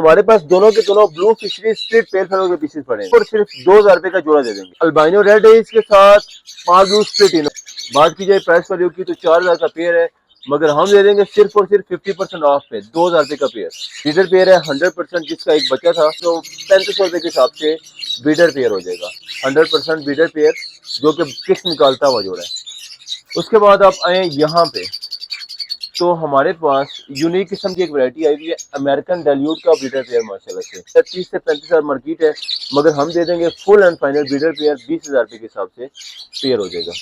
हमारे पास दोनों के दोनों blue fishery split pale fellow के पीसेस पड़े हैं और सिर्फ 2000 रुपए का जोड़ा दे देंगे। अल्बाइनो रेड है इसके साथ 5 ब्लू स्प्लिट इन। बात की जाए प्राइस वैल्यू की तो 4000 का पेयर है, मगर हम दे देंगे सिर्फ और सिर्फ 50% ऑफ पे 2000 रुपए का पेयर। ब्रीडर पेयर है 100%, जिसका एक बच्चा था तो 3500 रुपए के हिसाब से ब्रीडर पेयर हो जाएगा। 100% ब्रीडर पेयर जो कि किस निकालता हुआ जोड़ा है। उसके बाद आप आए यहाँ पे तो हमारे पास यूनिक किस्म की एक वैरायटी आई हुई है अमेरिकन डेल्यूट का ब्रीडर पेयर। माशाल्लाह से 30 से 35,000 मार्केट है, मगर हम दे देंगे full and final breeder pair 20,000 रुपए के हिसाब से पेयर हो जाएगा।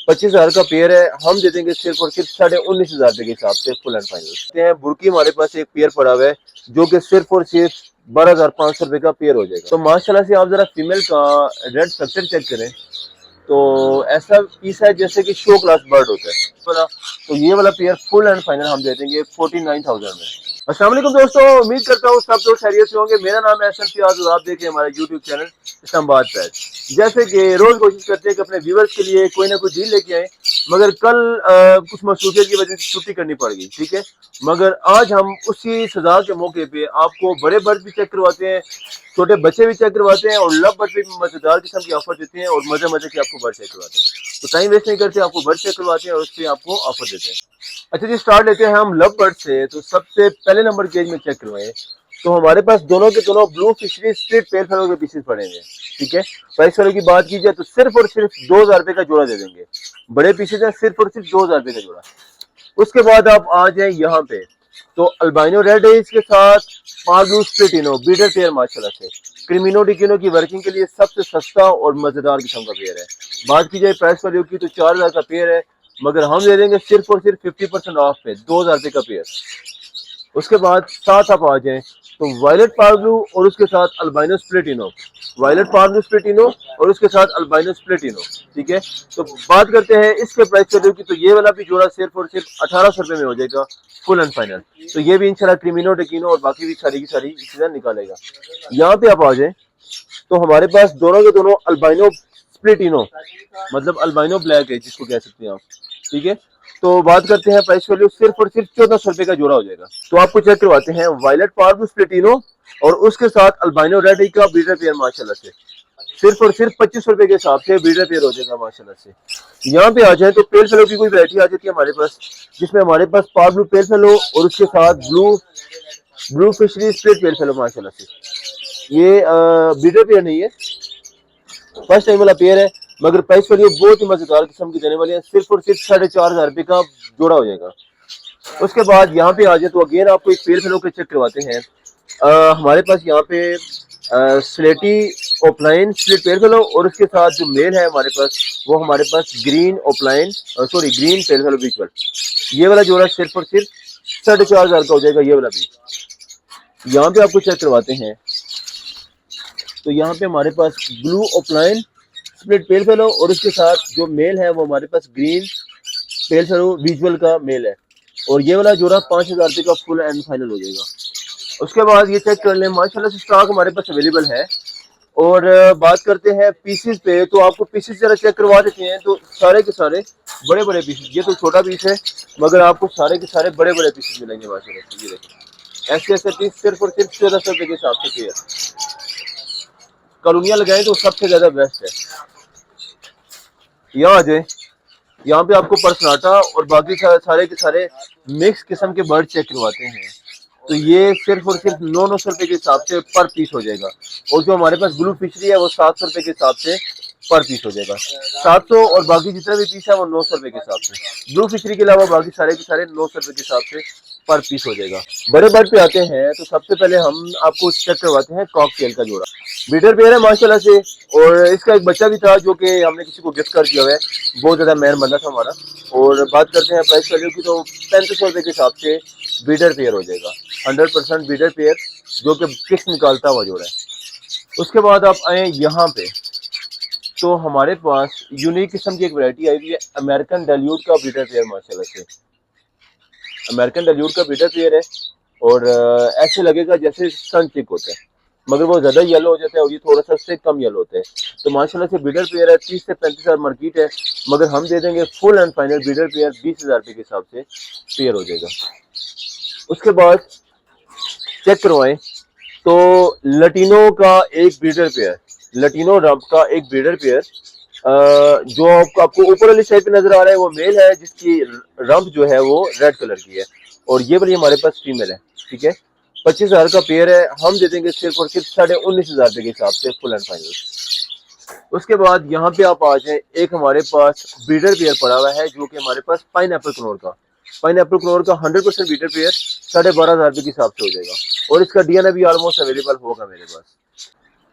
25,000 का पेयर है, हम दे देंगे सिर्फ और सिर्फ 19,500 रुपए के हिसाब से फुल एंड फाइनल। बुर्की हमारे पास एक पेयर पड़ा हुआ है जो कि सिर्फ और सिर्फ 12,500 रुपए का पेयर हो जाएगा। तो माशाल्लाह से आप जरा फीमेल का रेड स्ट्रक्चर चेक करें तो ऐसा पीस है जैसे कि शो क्लास बर्ड होता है। तो ये वाला पेयर फुल एंड फाइनल हम दे देंगे 49,000 में। अस्सलाम वालेकुम दोस्तों, उम्मीद करता हूँ सब दोस्त खैरियत से होंगे। मेरा नाम है एहसन फियाज और आप देखें हमारा यूट्यूब चैनल इस्लामाबाद पैट। जैसे कि रोज कोशिश करते हैं कि अपने व्यूवर्स के लिए कोई ना कोई डील लेके आए, मगर कल कुछ मसरूफियत की वजह से छुट्टी करनी पड़ गई, ठीक है। मगर आज हम उसी सजा के मौके पे आपको बड़े बर्ड भी चेक करवाते हैं, छोटे बच्चे भी चेक करवाते हैं और लव बर्ड भी मजेदार किस्म की ऑफर देते हैं और मजे मजे के आपको बर्ड चेक करवाते हैं। तो टाइम वेस्ट नहीं करते, आपको बर्ड चेक करवाते हैं और उस पर आपको ऑफर देते हैं। अच्छा जी, स्टार्ट लेते हैं हम लव बर्ड से। तो सबसे पहले नंबर केज में चेक करवाएं तो हमारे पास दोनों के दोनों blue fishery split pale fellow के पीसेस पड़ेंगे, ठीक है। प्राइस वाले की बात की जाए तो सिर्फ और सिर्फ 2000 रुपए का जोड़ा दे देंगे। बड़े पीसेस हैं, सिर्फ और सिर्फ 2000 रुपए का जोड़ा। उसके बाद आप आ जाए यहाँ पे तो अल्बाइनो रेड है इसके साथ 5 ब्लू स्प्लिटिनो ब्रीडर पेयर। माशाल्लाह से क्रिमिनो डिकिनो की वर्किंग के लिए सबसे सस्ता और मजेदार किस्म का पेयर है। बात की जाए प्राइस वैल्यू की तो 4000 का पेयर है, मगर हम दे देंगे सिर्फ और सिर्फ 50% ऑफ पे 2000 रुपए का पेयर। उसके बाद साथ आप आ जाएं तो वायलेट पार्ब्लू और उसके साथ अल्बाइनो स्प्लिटिनो, वायलेट पार्ब्लू स्प्लिटिनो और उसके साथ अल्बाइनो स्प्लिटिनो, ठीक है। तो बात करते हैं इसके प्राइस वैल्यू की तो ये वाला भी जोड़ा सिर्फ और सिर्फ 1800 रुपए में हो जाएगा फुल एंड फाइनल। तो ये भी इंशाल्लाह क्रिमिनो डिकिनो और बाकी भी सारी की सारी चीजें निकालेगा। यहाँ पे आप आ जाए तो हमारे पास दोनों के दोनों अल्बाइनो स्प्लिटिनो मतलब अल्बाइनो ब्लैक है जिसको कह सकते हैं आप, ठीक है। तो बात करते हैं प्राइस वैल्यू सिर्फ और सिर्फ 1400 रुपए का जोड़ा हो जाएगा। तो आपको चेक करवाते हैं वायलेट पार्ब्लू स्प्लिटिनो और उसके साथ अल्बाइनो रेड का ब्रीडर पेयर। माशाल्लाह से सिर्फ और सिर्फ 2500 रुपए के हिसाब से ब्रीडर पेयर हो जाएगा माशाल्लाह से। यहाँ पे आ जाए तो पेल फेलो की कोई वैरायटी आ जाती है हमारे पास, जिसमें हमारे पास पार्ब्लू पेल फेलो और उसके साथ blue fishery split pale fellow. माशाल्लाह से ये ब्रीडर पेयर नहीं है, फर्स्ट टाइम वाला पेयर है, मगर प्राइस वैल्यू बहुत ही मजेदार किस्म की देने वाली है। सिर्फ और सिर्फ 4500 रुपए का जोड़ा हो जाएगा। उसके बाद यहाँ पे आ जाए तो अगेन आपको एक पेयर फेलो के चेक करवाते हैं। हमारे पास यहाँ पे स्लेटी ओपलाइन स्प्लिट पेयर फेलो और उसके साथ जो मेल है हमारे पास वो हमारे पास green opaline green pale fallow बीचवल। ये वाला जोड़ा सिर्फ और सिर्फ 4500 का हो जाएगा। ये वाला भी यहाँ पे आपको चेक करवाते हैं तो यहाँ पे हमारे पास blue opaline split pale fallow और उसके साथ जो मेल है वो हमारे पास ग्रीन पेल फेलो विजुअल का मेल है और ये वाला जोड़ा 5000 रुपए का फुल एंड फाइनल हो जाएगा। उसके बाद ये चेक कर लें, माशाल्लाह से स्टॉक हमारे पास अवेलेबल है। और बात करते हैं पीसेस पे तो आपको पीसेस जरा चेक करवा देते हैं। तो सारे के सारे बड़े बड़े पीसेस, ये तो छोटा पीस है मगर आपको सारे के सारे बड़े बड़े पीसेस मिलेंगे माशाल्लाह से। ये देखिए ऐसे ऐसे पीस सिर्फ और सिर्फ 1400 रुपए के हिसाब से पेयर। कॉलोनियां लगाए तो सबसे ज्यादा बेस्ट है। यहाँ आ जाए, यहाँ पे आपको पर्सनाटा और बाकी सारे के सारे मिक्स किस्म के बर्ड चेक करवाते हैं। तो ये सिर्फ और सिर्फ 900 रुपए के हिसाब से पर पीस हो जाएगा। और जो हमारे पास ब्लू फिशरी है वो 700 रुपए के हिसाब से पर पीस हो जाएगा। 700 और बाकी जितना भी पीस है वो 900 रुपए के हिसाब से। ब्लू फिशरी के अलावा बाकी सारे के सारे 900 रुपए के हिसाब से पर पीस हो जाएगा। बड़े बर्ड पे आते हैं तो सबसे पहले हम आपको चेक करवाते हैं कॉकटेल का जोड़ा। ब्रीडर पेयर है माशाल्लाह से और इसका एक बच्चा भी था जो कि हमने किसी को गिफ्ट कर दिया हुआ है, बहुत ज्यादा मेहर बंदा था हमारा। और बात करते हैं प्राइस वैल्यू की तो 3500 रुपए के हिसाब से ब्रीडर पेयर हो जाएगा। 100% ब्रीडर पेयर जो कि किस निकालता हुआ जोड़ा है। उसके बाद आप आए यहाँ पे तो हमारे पास यूनिक किस्म की एक वैरायटी आई हुई है अमेरिकन डेल्यूट का ब्रीडर पेयर। माशाल्लाह से अमेरिकन डेल्यूट का ब्रीडर पेयर है और ऐसे लगेगा जैसे सन चिक होता है, मगर वो ज्यादा येलो हो जाता है और ये थोड़ा सा उससे कम येलो होता है। तो माशाल्लाह से ब्रीडर पेयर है, 30 से 35,000 मार्केट है, मगर हम दे देंगे full and final breeder pair 20,000 रुपए के हिसाब से पेयर हो जाएगा। उसके बाद चेक करवाएं तो लटीनो का एक ब्रीडर पेयर, लटीनो रंप का एक ब्रीडर पेयर जो आपको ऊपर वाली साइड पे नजर आ रहा है वो मेल है, जिसकी रंप जो है वो रेड कलर की है, और ये वाली हमारे पास फीमेल है। ठीक है, 25,000 का पेयर है, हम दे देंगे सिर्फ और सिर्फ 19,500 रुपए के हिसाब से फुल एंड फाइनल। उसके बाद यहाँ पे आप आ जाए, एक हमारे पास ब्रीडर पेयर पड़ा हुआ है जो कि हमारे पास पाइनएप्पल कनौर का, पाइनएप्पल कनौर का 100% ब्रीडर पेयर 12,500 रुपए के हिसाब से हो जाएगा, और इसका डीएनए भी ऑलमोस्ट अवेलेबल होगा मेरे पास।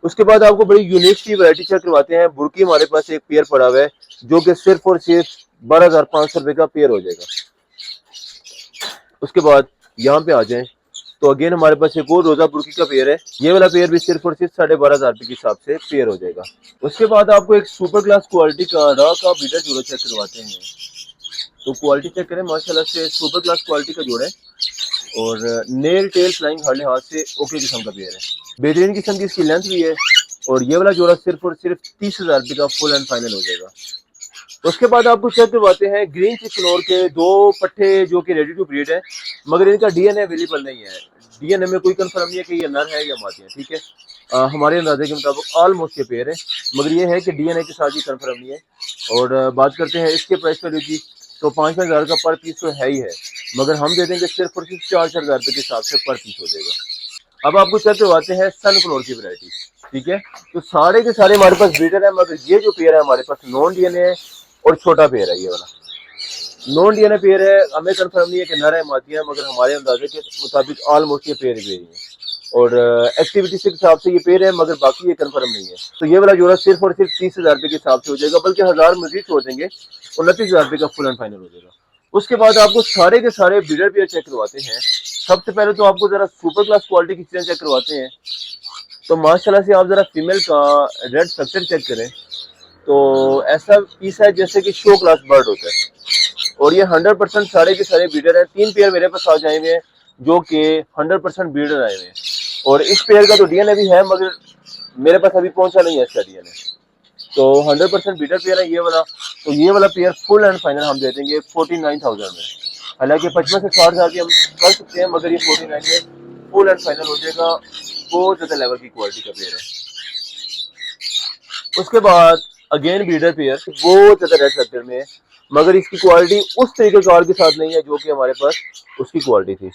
उसके बाद आपको बड़ी यूनिक सी वैरायटी चेक करवाते हैं। बुर्की हमारे पास एक पेयर पड़ा हुआ है जो कि सिर्फ और सिर्फ 12,500 रुपए का पेयर हो जाएगा। उसके बाद यहाँ पे आ जाएं तो अगेन हमारे पास एक और रोजा बुर्की का पेयर है, ये वाला पेयर भी सिर्फ और सिर्फ 12,500 रुपए के हिसाब से पेयर हो जाएगा। उसके बाद आपको एक सुपर क्लास क्वालिटी का रॉ का बीटर जोड़ा चेक करवाते हैं। तो क्वालिटी चेक करें, माशाल्लाह से सुपर क्लास क्वालिटी का जोड़ा है, और नेल टेल फ्लाइंग हर लिहाज से ओके किस्म का पेयर है, बेहतरीन किस्म की इसकी लेंथ भी है, और ये वाला जोड़ा सिर्फ और सिर्फ 30,000 रुपए का फुल एंड फाइनल हो जाएगा। उसके बाद आपको चेक करवाते हैं ग्रीन चिक कनौर के 2 पट्टे जो कि रेडी टू ब्रीड है, मगर इनका डीएनए अवेलेबल नहीं है। डीएनए में कोई कंफर्म नहीं है कि ये नर है या मादी है। ठीक है, हमारे अंदाजे के मुताबिक ऑलमोस्ट ये पेयर है, मगर ये है कि डीएनए के साथ ही कंफर्म नहीं है। और बात करते हैं इसके प्राइस वैल्यू की, तो 5,000 का पर पीस तो है ही है, मगर हम दे देंगे सिर्फ और सिर्फ 4,000 रुपए के हिसाब से पर पीस हो जाएगा। अब आपको चेक करवाते हैं सन कनौर की वैरायटी। ठीक है, तो सारे के सारे हमारे पास ब्रीडर है, मगर ये जो पेयर है हमारे पास नॉन डीएनए है और छोटा पेयर है। ये वाला नॉन डीएनए पेयर है, हमें कंफर्म नहीं है कि नर है मादी है, मगर हमारे अंदाजे के मुताबिक ऑलमोस्ट ये पेयर ही है, और एक्टिविटी के हिसाब से ये पेयर है, मगर बाकी ये कंफर्म नहीं है। तो ये वाला जोड़ा सिर्फ और सिर्फ 30,000 रुपए के हिसाब से हो जाएगा, बल्कि 1,000 मजीद छोड़ देंगे, 29,000 रुपए का फुल एंड फाइनल हो जाएगा। उसके बाद आपको सारे के सारे ब्रीडर पेयर चेक करवाते हैं। सबसे पहले तो आपको जरा सुपर क्लास क्वालिटी की चीजें चेक करवाते हैं। तो माशाल्लाह से आप जरा फीमेल का रेड स्ट्रक्चर चेक करें, तो ऐसा पीस है जैसे कि शो क्लास बर्ड होता है, और ये 100% सारे के सारे ब्रीडर हैं। 3 पेयर मेरे पास आ जाए हुए हैं जो कि 100% ब्रीडर आए हुए हैं, और इस पेयर का तो डीएनए भी है, मगर मेरे पास अभी पहुंचा नहीं है इसका डीएनए। तो 100% ब्रीडर पेयर है ये वाला। तो ये वाला पेयर फुल एंड फाइनल हम दे देंगे 49,000 में। हालांकि 55 से 60,000 की हम कर सकते हैं, मगर ये 49 में फुल एंड फाइनल हो जाएगा। बहुत ज्यादा लेवल की क्वालिटी का पेयर है। उसके बाद अगेन ब्रीडर पेयर बहुत ज्यादा रेड सेक्टर में है, मगर इसकी क्वालिटी उस तरीके कार के साथ नहीं है जो कि हमारे पास उसकी क्वालिटी थी।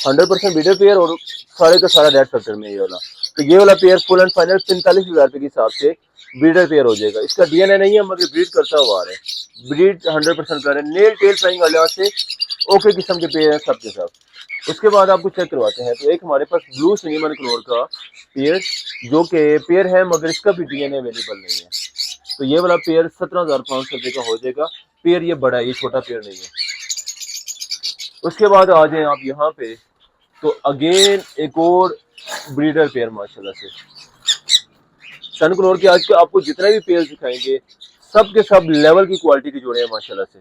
100% ब्रीडर पेयर और सारे का सारा रेड सेक्टर में ये वाला। तो ये वाला पेयर फुल एंड फाइनल 45,000 रुपए के हिसाब से ब्रीडर पेयर हो जाएगा। इसका डीएनए नहीं है, मगर ब्रीड करता हुआ आ रहा है, ब्रीड 100% कर रहे हैं। नेल टेल फ्लाइंग वाले से ओके किस्म के पेयर हैं सब के सब। उसके बाद आपको चेक करवाते हैं, तो एक हमारे पास ब्लू सिनेमन कनौर का पेयर जो कि पेयर है, मगर इसका भी डीएनए अवेलेबल नहीं है। तो ये वाला पेयर 17,500 रुपए का हो जाएगा। पेयर ये बड़ा है, ये छोटा पेयर नहीं है। उसके बाद आ जाए आप यहाँ पे, तो अगेन एक और ब्रीडर पेयर माशाल्लाह से सन कनौर के आज के आपको जितने भी पेयर दिखाएंगे सब के सब लेवल की क्वालिटी के जोड़े हैं माशाल्लाह से।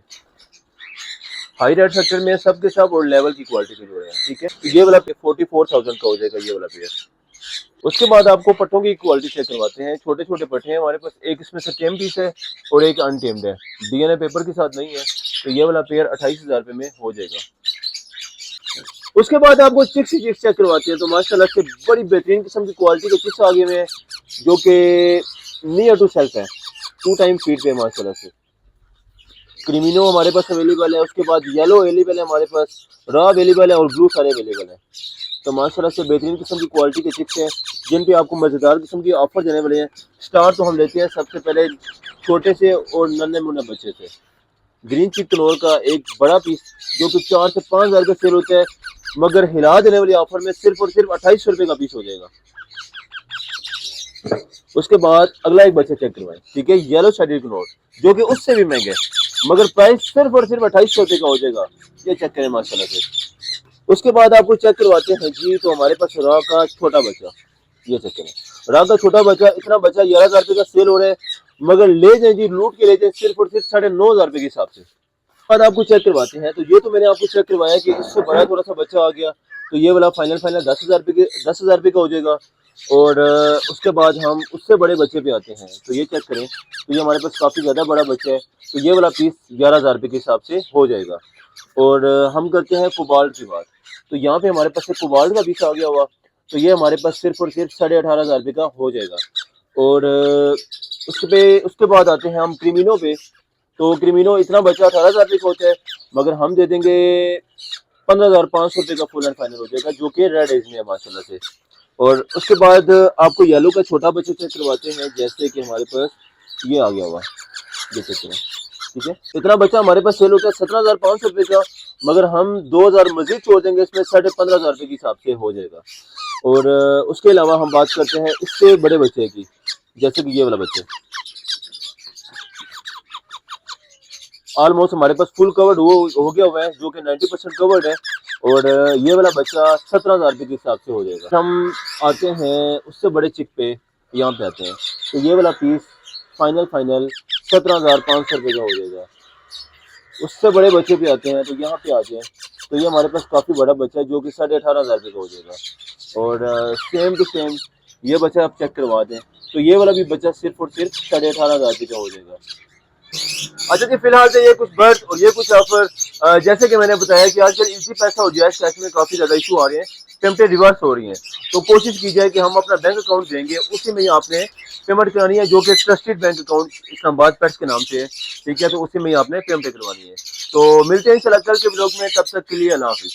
हाई रेड सेक्टर में सब के सब और लेवल की क्वालिटी के जोड़े हैं। ठीक है, ये वाला 44,000 का हो जाएगा ये वाला पेयर। उसके बाद आपको पट्टों की क्वालिटी चेक करवाते हैं। छोटे छोटे पट्टे हैं हमारे पास, एक इसमें से टेम पीस है और एक अनटेम्ड है, डीएनए पेपर के साथ नहीं है। तो ये वाला पेयर 28,000 रुपए में हो जाएगा। उसके बाद आपको चिक्स चेक करवाते हैं, तो माशाल्लाह से बड़ी बेहतरीन किस्म की क्वालिटी के चिक्स आ गए हुए हैं जो कि नियर टू सेल्फ है, 2 टाइम फीड पे माशाल्लाह से। क्रिमिनो हमारे पास अवेलेबल है, उसके बाद येलो अवेलेबल है हमारे पास, रॉ अवेलेबल है और ब्लू सारे अवेलेबल है। तो माशाल्लाह से बेहतरीन किस्म की क्वालिटी के चिक्स हैं जिन पे आपको मज़ेदार किस्म की ऑफर देने वाले हैं। स्टार्ट तो हम लेते हैं सबसे पहले छोटे से और नन्हे मुन्ने बच्चे से। ग्रीन चिक कनौर का एक बड़ा पीस जो कि 4 से 5 हज़ार का सेल होता है, मगर हिला देने वाली ऑफर में सिर्फ और सिर्फ 2800 रुपए का पीस हो जाएगा। उसके बाद अगला एक बच्चा चेक करवाएं, ठीक है, येलो शेडेड कनौर जो कि उससे भी महंगे, मगर प्राइस सिर्फ और सिर्फ 2800 रुपए का हो जाएगा। ये चेक करें माशाल्लाह से। उसके बाद आपको चेक करवाते हैं जी, तो हमारे पास रॉ का छोटा बच्चा, ये चेक करें, रॉ का छोटा बच्चा, इतना बच्चा 11,000 रुपए का सेल हो रहा है, मगर ले जाए जी लूट के ले जाए सिर्फ और सिर्फ 9,500 रुपए के हिसाब से। बाद आपको चेक करवाते हैं, तो ये तो मैंने आपको चेक करवाया कि इससे बड़ा थोड़ा सा बच्चा आ गया, तो ये वाला फाइनल 10,000 रुपए का हो जाएगा। और उसके बाद हम उससे बड़े बच्चे पे आते हैं, तो ये चेक करें, तो ये हमारे पास काफ़ी ज़्यादा बड़ा बच्चा है, तो ये वाला पीस 11,000 रुपए के हिसाब से हो जाएगा। और हम करते हैं कोबाल्ट की बात, तो यहाँ पे हमारे पास एक कोबाल्ट का पीस आ गया हुआ तो ये हमारे पास सिर्फ और सिर्फ 18,500 का हो जाएगा। और उसके बाद आते हैं हम क्रीमिनो पे। तो क्रीमिनो इतना बच्चा 18,000 का होता है, मगर हम दे देंगे 15,500 का फुल एंड फाइनल हो जाएगा, जो कि रेड एज में है माशाल्लाह से। और उसके बाद आपको येलो का छोटा बच्चा चेक करवाते हैं, जैसे कि हमारे पास ये आ गया हुआ, ये चेक करें। ठीक है, इतना बच्चा हमारे पास सेल होता है 17,500 का, मगर हम 2,000 मजीद छोड़ देंगे, इसमें 15,500 के हिसाब से हो जाएगा। और उसके अलावा हम बात करते हैं इससे बड़े बच्चे की, जैसे कि ये वाला बच्चा ऑलमोस्ट हमारे पास फुल कवर्ड हो गया हुआ है, जो कि 90% कवर्ड है। और ये वाला बच्चा 17,000 के हिसाब से हो जाएगा। हम आते हैं उससे बड़े चिक पे, यहाँ पे आते हैं, तो ये वाला पीस फाइनल 17,500 का हो जाएगा। उससे बड़े बच्चे पे आते हैं, तो यहाँ पे आते हैं, तो ये हमारे पास काफ़ी बड़ा बच्चा है, जो कि 18,500 का हो जाएगा। और सेम टू सेम ये बच्चा आप चेक करवा दें, तो ये वाला भी बच्चा सिर्फ और सिर्फ 18,500 का हो जाएगा। अच्छा जी, फिलहाल तो ये कुछ बर्ड और ये कुछ ऑफर, जैसे कि मैंने बताया कि आजकल इजी पैसा और जायज कैश में काफ़ी ज़्यादा इशू आ रहे हैं, पेमेंटें रिवर्स हो रही हैं। तो कोशिश की जाए कि हम अपना बैंक अकाउंट देंगे, उसी में ही आपने पेमेंट करानी है, जो कि trusted bank account Islamabad pets के नाम से है। ठीक है, तो उसी में ही आपने पेमेंट करवानी है। तो मिलते हैं इंशाल्लाह कल के ब्लॉग में, तब तक के लिए अल्लाह हाफिज़।